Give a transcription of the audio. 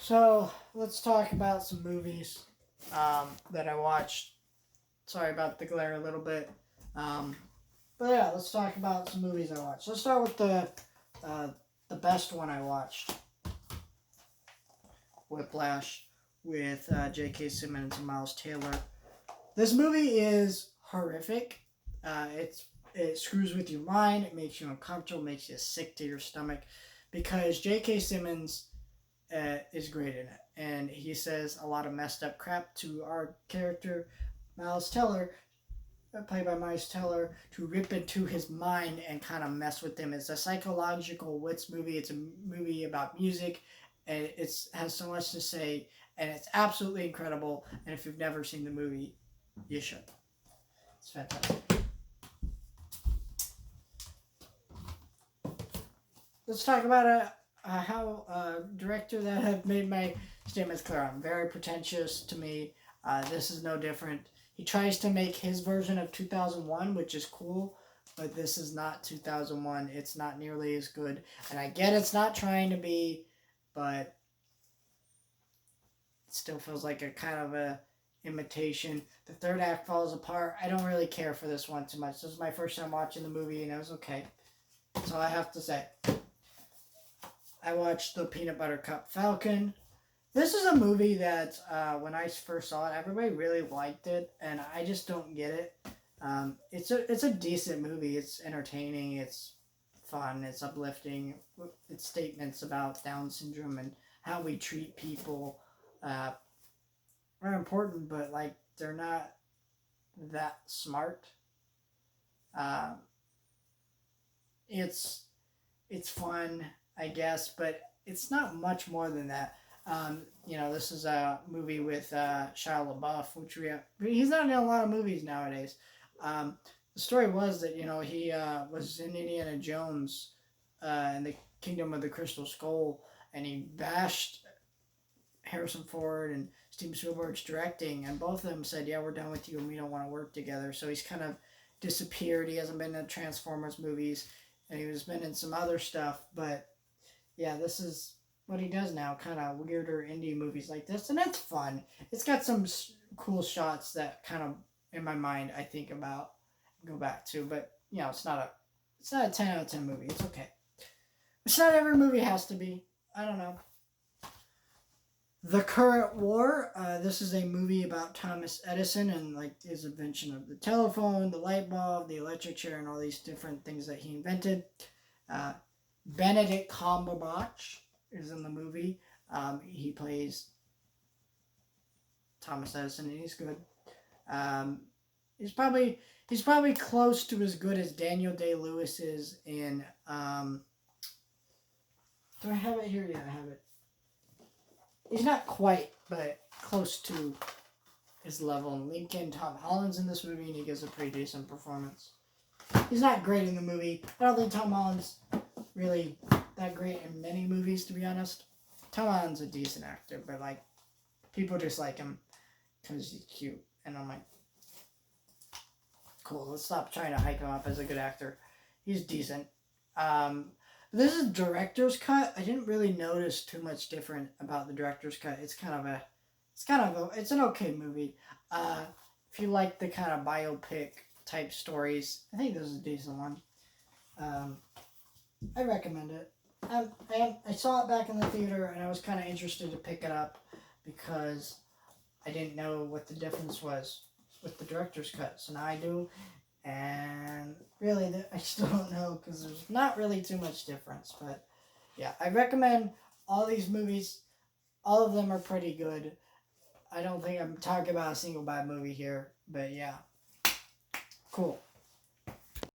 So let's talk about some movies that I watched. Sorry about the glare a little bit. Um, but yeah, let's talk about some movies I watched. Let's start with the best one I watched, Whiplash, with J.K. Simmons and Miles Taylor. This movie is horrific. It screws with your mind. It makes you uncomfortable. Makes you sick to your stomach, because J.K. Simmons is great in it, and he says a lot of messed up crap to our character, Miles Teller, played by Miles Teller, to rip into his mind and kind of mess with him. It's a psychological wits movie. It's a movie about music, and it has so much to say, and it's absolutely incredible. And if you've never seen the movie, you should. It's fantastic. Let's talk about how director that have made my statements clear. I'm very pretentious. To me, this is no different. He tries to make his version of 2001, which is cool, but this is not 2001. It's not nearly as good. And I get it's not trying to be, but it still feels like a kind of a imitation. The third act falls apart. I don't really care for this one too much. This is my first time watching the movie, and it was okay. That's all I have to say. I watched the Peanut Butter Cup Falcon. This is a movie that when I first saw it, everybody really liked it, and I just don't get it. It's a decent movie. It's entertaining. It's fun. It's uplifting. It's statements about Down syndrome and how we treat people are important, but like they're not that smart. It's fun, I guess, but it's not much more than that. This is a movie with Shia LaBeouf, he's not in a lot of movies nowadays. The story was that, he was in Indiana Jones in the Kingdom of the Crystal Skull, and he bashed Harrison Ford and Steven Spielberg's directing, and both of them said, yeah, we're done with you and we don't want to work together. So he's kind of disappeared. He hasn't been in Transformers movies, and he's been in some other stuff, but yeah, this is what he does now, kind of weirder indie movies like this, and it's fun. It's got some cool shots that kind of, in my mind, I think about, go back to, but, it's not a 10 out of 10 movie. It's okay. Which not every movie has to be. I don't know. The Current War. This is a movie about Thomas Edison and like his invention of the telephone, the light bulb, the electric chair, and all these different things that he invented. Benedict Cumberbatch is in the movie. He plays Thomas Edison, and he's good. He's probably close to as good as Daniel Day-Lewis is in. Do I have it here? Yeah, I have it. He's not quite, but close to his level in Lincoln. Tom Holland's in this movie, and he gives a pretty decent performance. He's not great in the movie. I don't think Tom Holland's really that great in many movies, to be honest. Tom Holland's a decent actor, but like people just like him because he's cute, and I'm like, cool. Let's stop trying to hype him up as a good actor. He's decent. This is director's cut. I didn't really notice too much different about the director's cut. It's an okay movie. If you like the kind of biopic type stories, I think this is a decent one. I recommend it. I saw it back in the theater, and I was kind of interested to pick it up because I didn't know what the difference was with the director's cut. So now I do, and really I still don't know because there's not really too much difference. But yeah, I recommend all these movies. All of them are pretty good. I don't think I'm talking about a single bad movie here, but yeah. Cool.